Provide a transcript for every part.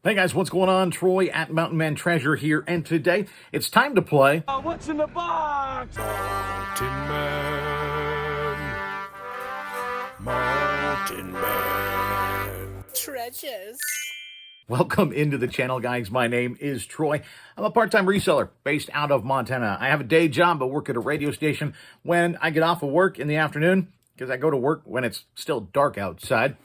Hey guys, what's going on? Troy at Mountain Man Treasure here, and today it's time to play What's in the box? Mountain Man. Treasures. Welcome into the channel, guys. My name is Troy. I'm a part-time reseller based out of Montana. I have a day job, but work at a radio station when I get off of work in the afternoon, because I go to work when it's still dark outside.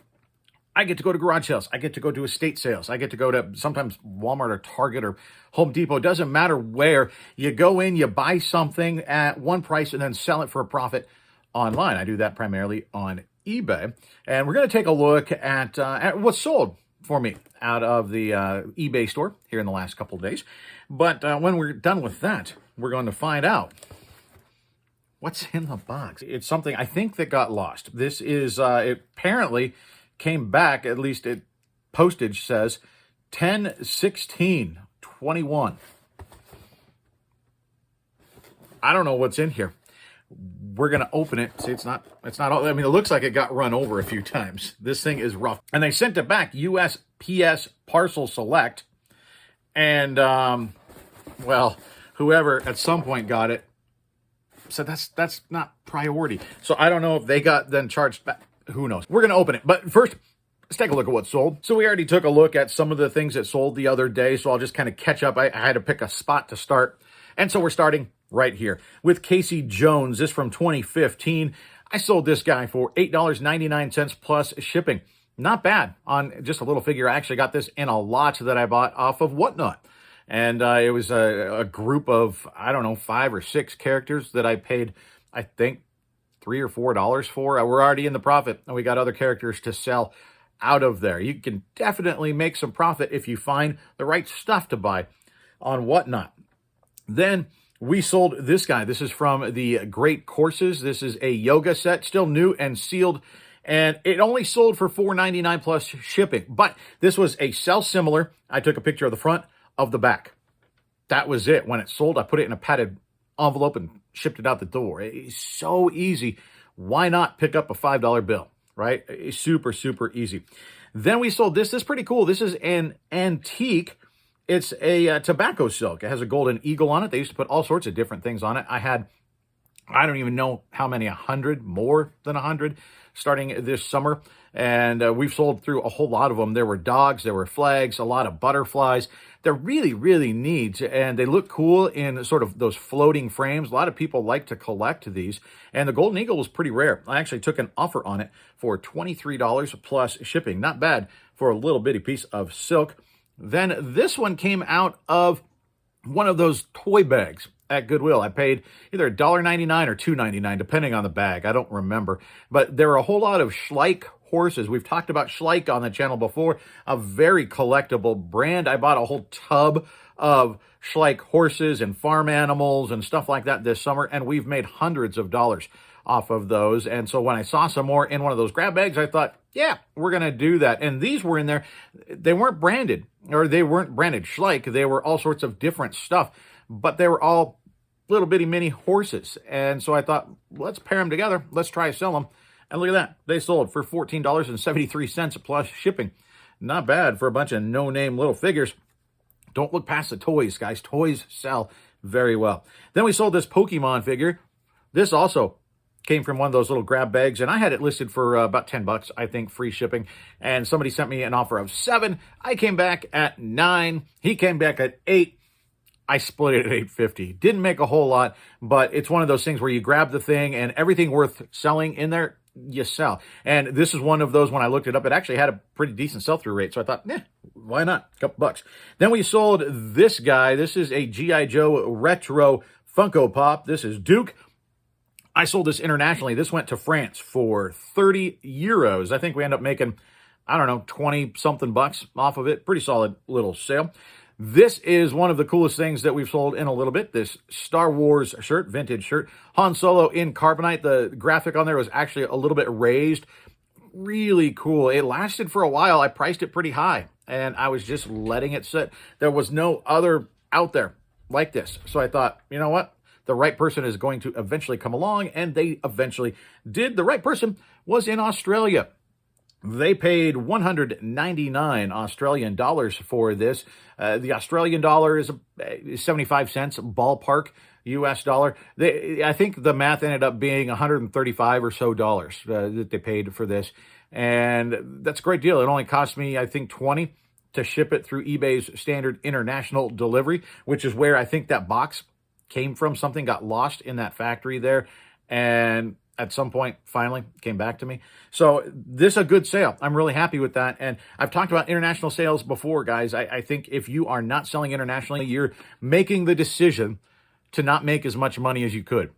I get to go to garage sales. I get to go to estate sales. I get to go to sometimes Walmart or Target or Home Depot. It doesn't matter where. You go in, you buy something at one price and then sell it for a profit online. I do that primarily on eBay. And we're going to take a look at what's sold for me out of the eBay store here in the last couple of days. But when we're done with that, we're going to find out what's in the box. It's something I think that got lost. This is apparently came back, at least it postage says 10/16/21. I don't know what's in here. We're gonna open it. See, it's not all, I mean, it looks like it got run over a few times. This thing is rough. And they sent it back USPS parcel select. And well, whoever at some point got it said that's not priority. So I don't know if they got then charged back. Who knows? We're going to open it. But first, let's take a look at what sold. So we already took a look at some of the things that sold the other day. So I'll just kind of catch up. I had to pick a spot to start. And so we're starting right here with Casey Jones. This from 2015. I sold this guy for $8.99 plus shipping. Not bad on just a little figure. I actually got this in a lot that I bought off of Whatnot. And it was a group of, I don't know, 5 or 6 characters that I paid, I think, $3 or $4 for. We're already in the profit, and we got other characters to sell out of there. You can definitely make some profit if you find the right stuff to buy on Whatnot. Then we sold this guy. This is from the Great Courses. This is a yoga set, still new and sealed, and it only sold for $4.99 plus shipping. But this was a sell similar. I took a picture of the front, of the back. That was it. When it sold, I put it in a padded envelope and shipped it out the door. It's so easy. Why not pick up a $5 bill, right? It's super, super easy. Then we sold this. This is pretty cool. This is an antique. It's a tobacco silk. It has a golden eagle on it. They used to put all sorts of different things on it. I don't even know how many, 100, more than 100, starting this summer. And we've sold through a whole lot of them. There were dogs, there were flags, a lot of butterflies. They're really, really neat, and they look cool in sort of those floating frames. A lot of people like to collect these, and the Golden Eagle was pretty rare. I actually took an offer on it for $23 plus shipping. Not bad for a little bitty piece of silk. Then this one came out of one of those toy bags at Goodwill. I paid either $1.99 or $2.99, depending on the bag. I don't remember. But there are a whole lot of Schleich horses. We've talked about Schleich on the channel before, a very collectible brand. I bought a whole tub of Schleich horses and farm animals and stuff like that this summer, and we've made hundreds of dollars off of those. And so when I saw some more in one of those grab bags, I thought, yeah, we're going to do that. And these were in there. They weren't branded, or they weren't branded Schleich. They were all sorts of different stuff, but they were all little bitty mini horses. And so I thought, let's pair them together. Let's try to sell them. And look at that. They sold for $14.73 plus shipping. Not bad for a bunch of no-name little figures. Don't look past the toys, guys. Toys sell very well. Then we sold this Pokemon figure. This also came from one of those little grab bags, and I had it listed for about 10 bucks, I think, free shipping. And somebody sent me an offer of 7. I came back at 9. He came back at 8. I split it at $8.50. Didn't make a whole lot, but it's one of those things where you grab the thing and everything worth selling in there, you sell. And this is one of those, when I looked it up, it actually had a pretty decent sell-through rate. So I thought, why not? A couple bucks. Then we sold this guy. This is a G.I. Joe retro Funko Pop. This is Duke. I sold this internationally. This went to France for 30 euros. I think we end up making, I don't know, 20-something bucks off of it. Pretty solid little sale. This is one of the coolest things that we've sold in a little bit. This Star Wars shirt, vintage shirt. Han Solo in carbonite. The graphic on there was actually a little bit raised. Really cool. It lasted for a while. I priced it pretty high, and I was just letting it sit. There was no other out there like this. So I thought, you know what? The right person is going to eventually come along, and they eventually did. The right person was in Australia. They paid 199 Australian dollars for this. The Australian dollar is 75 cents, ballpark US dollar. I think the math ended up being 135 or so dollars that they paid for this. And that's a great deal. It only cost me, I think, 20 to ship it through eBay's standard international delivery, which is where I think that box came from. Something got lost in that factory there. And at some point, finally came back to me. So this is a good sale. I'm really happy with that. And I've talked about international sales before, guys. I think if you are not selling internationally, you're making the decision to not make as much money as you could.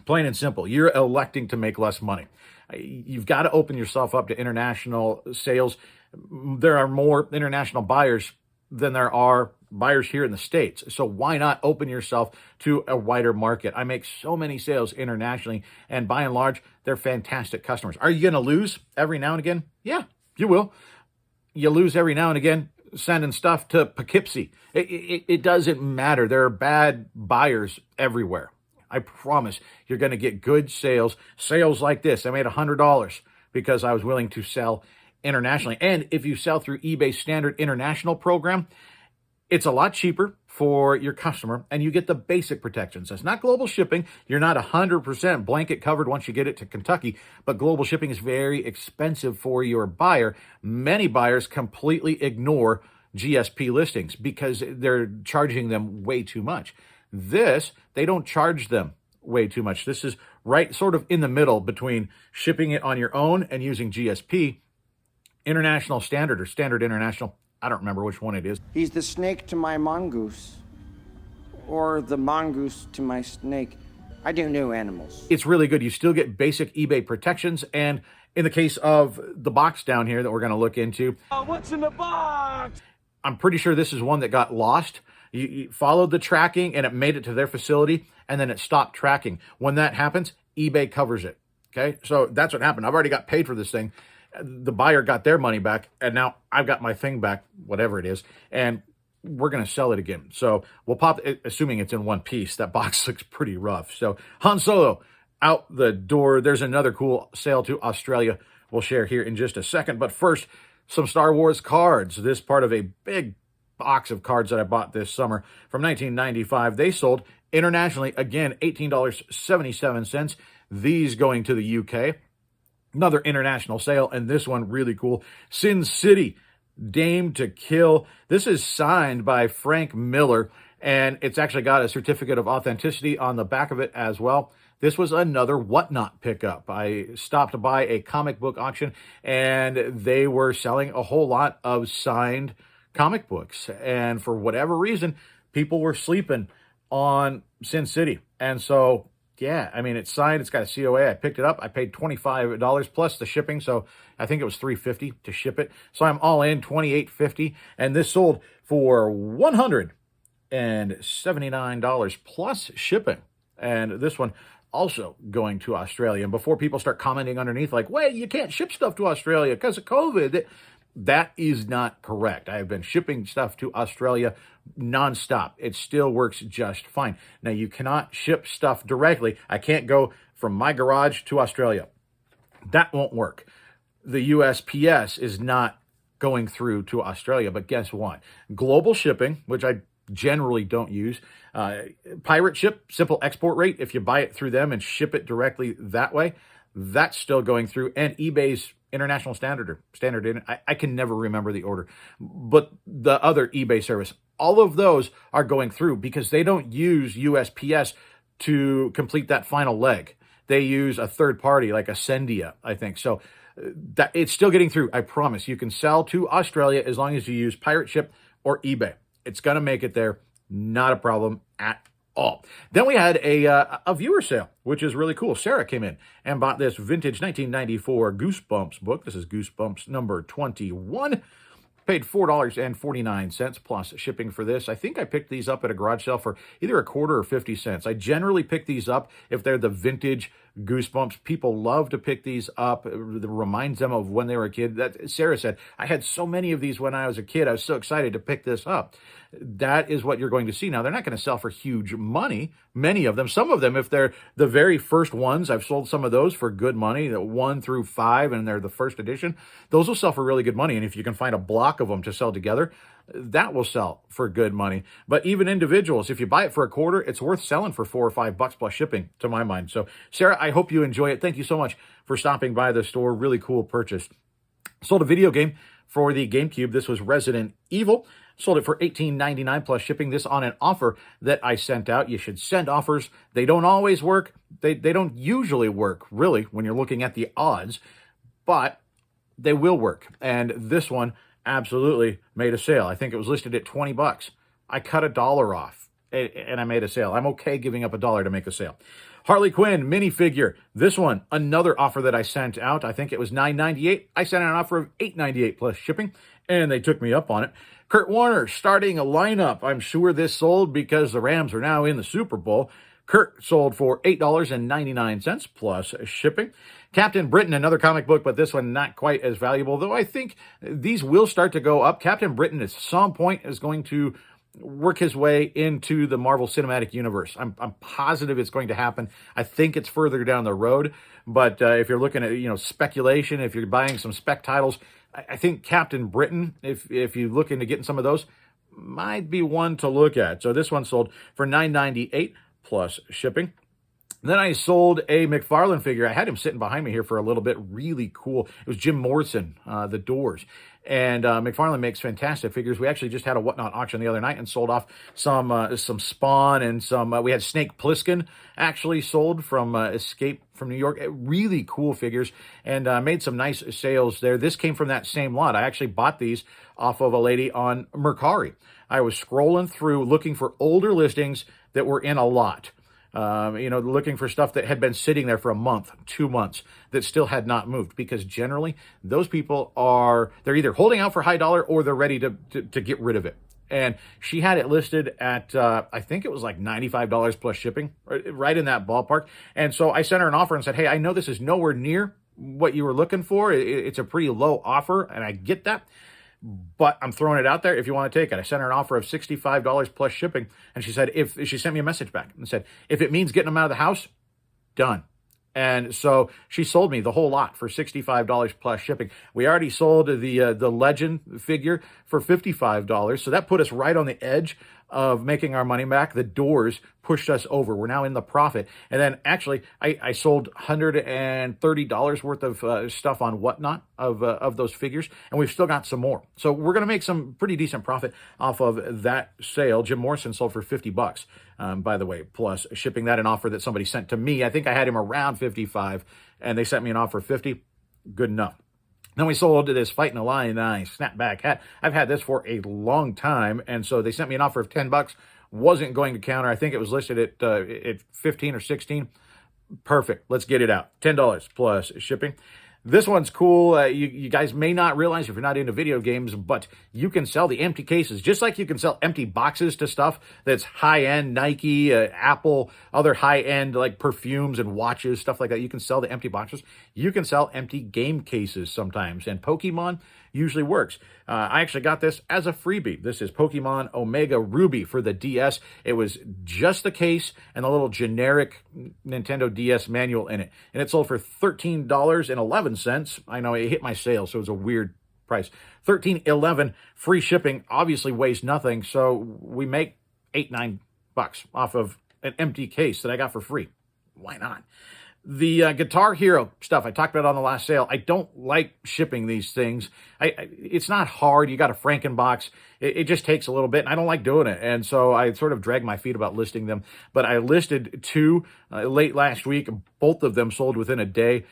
Plain and simple. You're electing to make less money. You've got to open yourself up to international sales. There are more international buyers than there are buyers here in the States. So why not open yourself to a wider market? I make so many sales internationally, and by and large, they're fantastic customers. Are you going to lose every now and again? Yeah, you will. You lose every now and again sending stuff to Poughkeepsie. It doesn't matter. There are bad buyers everywhere. I promise you're going to get good sales. Sales like this. I made $100 because I was willing to sell internationally. And if you sell through eBay's standard international program, it's a lot cheaper for your customer, and you get the basic protections. It's not global shipping. You're not 100% blanket covered once you get it to Kentucky, but global shipping is very expensive for your buyer. Many buyers completely ignore GSP listings because they're charging them way too much. This, they don't charge them way too much. This is right sort of in the middle between shipping it on your own and using GSP. International standard or standard international, I don't remember which one it is. He's the snake to my mongoose, or the mongoose to my snake. I do new animals. It's really good. You still get basic eBay protections, and in the case of the box down here that we're going to look into, What's in the box? I'm pretty sure this is one that got lost. You followed the tracking, and it made it to their facility, and then it stopped tracking. When that happens, eBay covers it. Okay, so that's what happened. I've already got paid for this thing. The buyer got their money back, and now I've got my thing back, whatever it is, and we're going to sell it again. So we'll pop it, assuming it's in one piece. That box looks pretty rough. So Han Solo out the door. There's another cool sale to Australia we'll share here in just a second. But first, some Star Wars cards. This part of a big box of cards that I bought this summer from 1995. They sold internationally, again, $18.77. These going to the UK. Another international sale, and this one really cool. Sin City, Dame to Kill. This is signed by Frank Miller, and it's actually got a certificate of authenticity on the back of it as well. This was another Whatnot pickup. I stopped by a comic book auction, and they were selling a whole lot of signed comic books. And for whatever reason, people were sleeping on Sin City. And so, yeah, I mean, it's signed. It's got a COA. I picked it up. I paid $25 plus the shipping, so I think it was $3.50 to ship it. So I'm all in $28.50, and this sold for $179 plus shipping. And this one also going to Australia. And before people start commenting underneath like, wait, you can't ship stuff to Australia because of COVID, that is not correct. I have been shipping stuff to Australia nonstop. It still works just fine. Now, you cannot ship stuff directly. I can't go from my garage to Australia. That won't work. The USPS is not going through to Australia, but guess what? Global shipping, which I generally don't use, pirate ship, simple export rate, if you buy it through them and ship it directly that way, that's still going through. And eBay's international standard, I can never remember the order, but the other eBay service, all of those are going through because they don't use USPS to complete that final leg. They use a third party like Ascendia, I think. So that it's still getting through. I promise. You can sell to Australia as long as you use pirate ship or eBay. It's going to make it there. Not a problem at all. Then we had a viewer sale, which is really cool. Sarah came in and bought this vintage 1994 Goosebumps book. This is Goosebumps number 21. Paid $4.49 plus shipping for this. I think I picked these up at a garage sale for either a quarter or 50 cents. I generally pick these up if they're the vintage Goosebumps. People love to pick these up. It reminds them of when they were a kid. That Sarah said, I had so many of these when I was a kid. I was so excited to pick this up. That is what you're going to see. Now, they're not going to sell for huge money, many of them. Some of them, if they're the very first ones, I've sold some of those for good money, the 1 through 5, and they're the first edition. Those will sell for really good money. And if you can find a block of them to sell together, that will sell for good money. But even individuals, if you buy it for a quarter, it's worth selling for $4 or $5 plus shipping, to my mind. So, Sarah, I hope you enjoy it. Thank you so much for stopping by the store. Really cool purchase. Sold a video game for the GameCube. This was Resident Evil. Sold it for $18.99 plus shipping. This on an offer that I sent out. You should send offers. They don't always work. They don't usually work, really, when you're looking at the odds, but they will work. And this one absolutely made a sale. I think it was listed at $20. I cut $1 off and I made a sale. I'm okay giving up $1 to make a sale. Harley Quinn minifigure. This one, another offer that I sent out. I think it was $9.98. I sent out an offer of $8.98 plus shipping, and they took me up on it. Kurt Warner starting a lineup. I'm sure this sold because the Rams are now in the Super Bowl. Kurt sold for $8.99 plus shipping. Captain Britain, another comic book, but this one not quite as valuable, though I think these will start to go up. Captain Britain at some point is going to work his way into the Marvel Cinematic Universe. I'm positive it's going to happen. I think it's further down the road, but if you're looking at speculation, if you're buying some spec titles, I think Captain Britain, if you look into getting some of those, might be one to look at. So this one sold for $9.98 plus shipping. Then I sold a McFarlane figure. I had him sitting behind me here for a little bit. Really cool. It was Jim Morrison, The Doors. And McFarlane makes fantastic figures. We actually just had a Whatnot auction the other night and sold off some Spawn and some... we had Snake Plissken actually sold from Escape from New York. Really cool figures, and made some nice sales there. This came from that same lot. I actually bought these off of a lady on Mercari. I was scrolling through looking for older listings that were in a lot. Looking for stuff that had been sitting there for a month, 2 months, that still had not moved, because generally those people they're either holding out for high dollar or they're ready to get rid of it. And she had it listed at, I think it was like $95 plus shipping, right in that ballpark. And so I sent her an offer and said, hey, I know this is nowhere near what you were looking for. It's a pretty low offer, and I get that, but I'm throwing it out there if you want to take it. I sent her an offer of $65 plus shipping, and she said, she sent me a message back and said, if it means getting them out of the house, done. And so she sold me the whole lot for $65 plus shipping. We already sold the Legend figure for $55. So that put us right on the edge of making our money back. The Doors pushed us over. We're now in the profit. And then actually, I sold $130 worth of stuff on Whatnot of those figures, and we've still got some more. So we're going to make some pretty decent profit off of that sale. Jim Morrison sold for $50, by the way, plus shipping. That an offer that somebody sent to me. I think I had him around $55, and they sent me an offer of $50. Good enough. Then we sold this Fighting a Lion snapback hat. I've had this for a long time, and so they sent me an offer of $10. Wasn't going to counter. I think it was listed at 15 or 16. Perfect. Let's get it out. $10 plus shipping. This one's cool. You guys may not realize if you're not into video games, but you can sell the empty cases, just like you can sell empty boxes to stuff that's high-end, Nike, Apple, other high-end like perfumes and watches, stuff like that. You can sell the empty boxes. You can sell empty game cases sometimes, and Pokemon usually works. I actually got this as a freebie. This is Pokemon Omega Ruby for the DS. It was just the case and a little generic Nintendo DS manual in it. And it sold for $13.11. I know it hit my sale, so it was a weird price. $13.11, free shipping, obviously weighs nothing. So we make $8-9 off of an empty case that I got for free. Why not? The Guitar Hero stuff I talked about on the last sale. I don't like shipping these things. It's not hard. You got a Frankenbox. It just takes a little bit, and I don't like doing it. And so I sort of drag my feet about listing them. But I listed 2 late last week. Both of them sold within a day.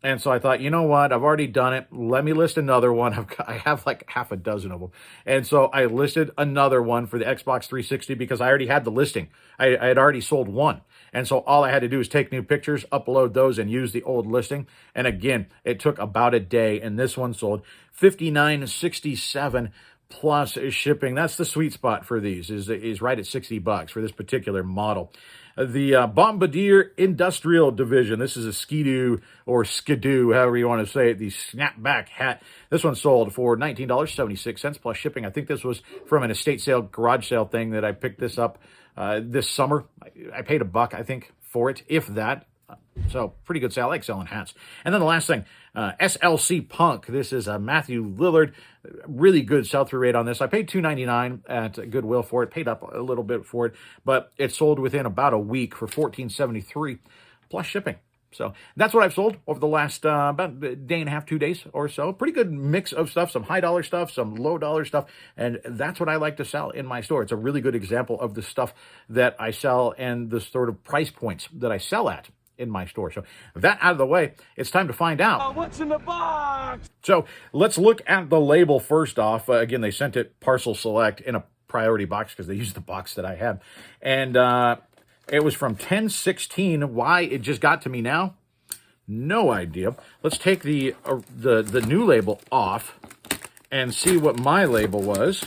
And so I thought, you know what? I've already done it. Let me list another one. I have like half a dozen of them. And so I listed another one for the Xbox 360 because I already had the listing. I had already sold one. And so all I had to do is take new pictures, upload those, and use the old listing. And again, it took about a day, and this one sold $59.67 plus shipping. That's the sweet spot for these, is right at $60 for this particular model. The Bombardier Industrial Division. This is a skidoo or skidoo, however you want to say it, the snapback hat. This one sold for $19.76 plus shipping. I think this was from an estate sale, garage sale thing that I picked this up this summer. I paid $1, I think, for it, if that. So pretty good sale. I like selling hats. And then the last thing, SLC Punk. This is a Matthew Lillard. Really good sell-through rate on this. I paid $2.99 at Goodwill for it. Paid up a little bit for it, but it sold within about a week for $14.73 plus shipping. So that's what I've sold over the last about a day and a half, 2 days or so. Pretty good mix of stuff, some high dollar stuff, some low dollar stuff. And that's what I like to sell in my store. It's a really good example of the stuff that I sell and the sort of price points that I sell at in my store. So that out of the way, it's time to find out What's in the box? So let's look at the label first off. Again, they sent it parcel select in a priority box because they used the box that I had. And it was from 10/16. Why it just got to me now? No idea. Let's take the new label off and see what my label was.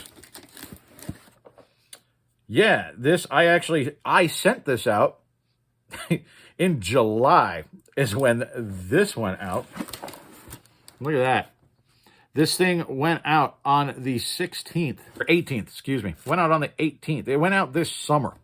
Yeah, I sent this out in July is when this went out. Look at that. This thing went out on the 16th, or 18th, excuse me. Went out on the 18th. It went out this summer.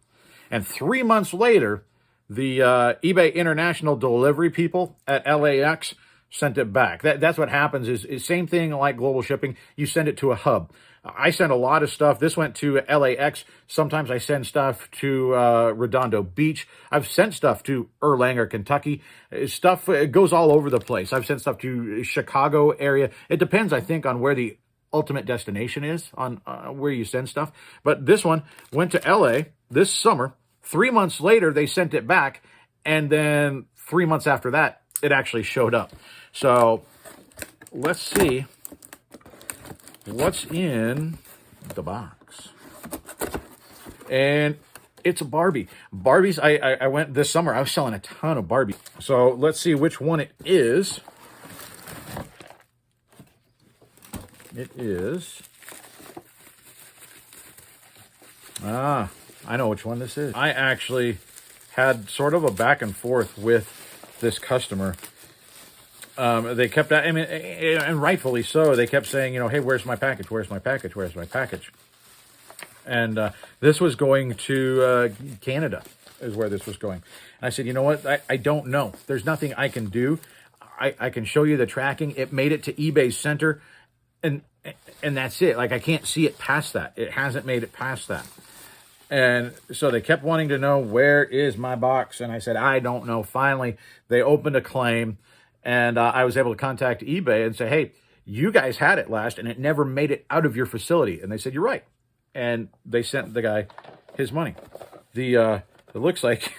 And 3 months later, the eBay International delivery people at LAX sent it back. That's what happens is same thing like global shipping. You send it to a hub. I send a lot of stuff. This went to LAX. Sometimes I send stuff to Redondo Beach. I've sent stuff to Erlanger, Kentucky. Stuff it goes all over the place. I've sent stuff to Chicago area. It depends, I think, on where the ultimate destination is, on where you send stuff. But this one went to LA this summer. 3 months later, they sent it back. And then 3 months after that, it actually showed up. So let's see what's in the box. And it's a Barbie. Barbies, I went this summer, I was selling a ton of Barbie. So let's see which one it is. It is... I know which one this is. I actually had sort of a back and forth with this customer. They kept, I mean, and rightfully so, they kept saying, hey, where's my package? Where's my package? Where's my package? And this was going to Canada is where this was going. And I said, you know what? I don't know. There's nothing I can do. I can show you the tracking. It made it to eBay's center, and that's it. Like, I can't see it past that. It hasn't made it past that. And so they kept wanting to know, where is my box? And I said, I don't know. Finally, they opened a claim, and I was able to contact eBay and say, hey, you guys had it last, and it never made it out of your facility. And they said, you're right. And they sent the guy his money. It looks like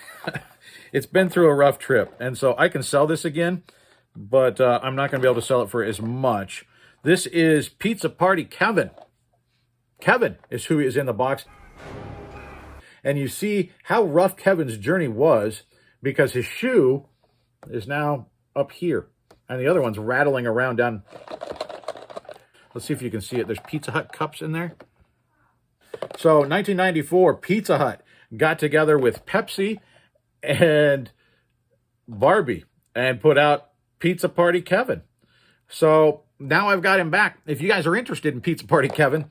it's been through a rough trip. And so I can sell this again, but I'm not going to be able to sell it for as much. This is Pizza Party Kevin. Kevin is who is in the box. And you see how rough Kevin's journey was because his shoe is now up here. And the other one's rattling around down. Let's see if you can see it. There's Pizza Hut cups in there. So 1994, Pizza Hut got together with Pepsi and Barbie and put out Pizza Party Kevin. So now I've got him back. If you guys are interested in Pizza Party Kevin,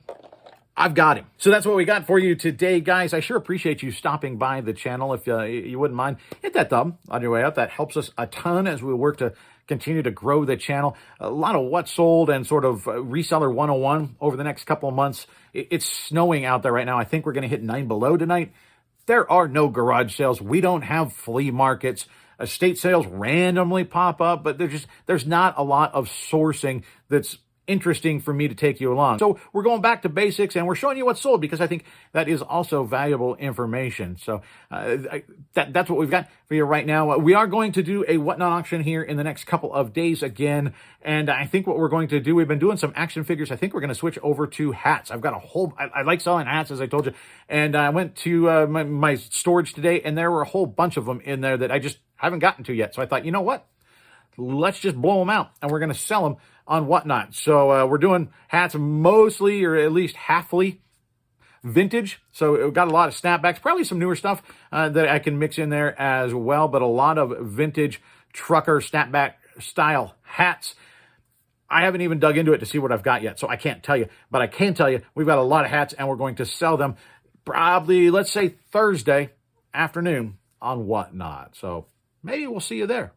I've got him. So that's what we got for you today, guys. I sure appreciate you stopping by the channel. If you wouldn't mind, hit that thumb on your way out. That helps us a ton as we work to continue to grow the channel. A lot of what's sold and sort of reseller 101 over the next couple of months. It's snowing out there right now. I think we're going to hit 9 below tonight. There are no garage sales. We don't have flea markets. Estate sales randomly pop up, but there's not a lot of sourcing that's interesting for me to take you along. So we're going back to basics and we're showing you what's sold because I think that is also valuable information. So that's what we've got for you right now. We are going to do a Whatnot auction here in the next couple of days again. And I think what we're going to do, we've been doing some action figures. I think we're going to switch over to hats. I've got a whole, I like selling hats, as I told you. And I went to my storage today and there were a whole bunch of them in there that I just haven't gotten to yet. So I thought, you know what? Let's just blow them out and we're going to sell them on Whatnot. So we're doing hats mostly, or at least halfly, vintage. So we've got a lot of snapbacks, probably some newer stuff that I can mix in there as well, but a lot of vintage trucker snapback style hats. I haven't even dug into it to see what I've got yet, so I can't tell you. But I can tell you we've got a lot of hats, and we're going to sell them probably, let's say, Thursday afternoon on Whatnot. So maybe we'll see you there.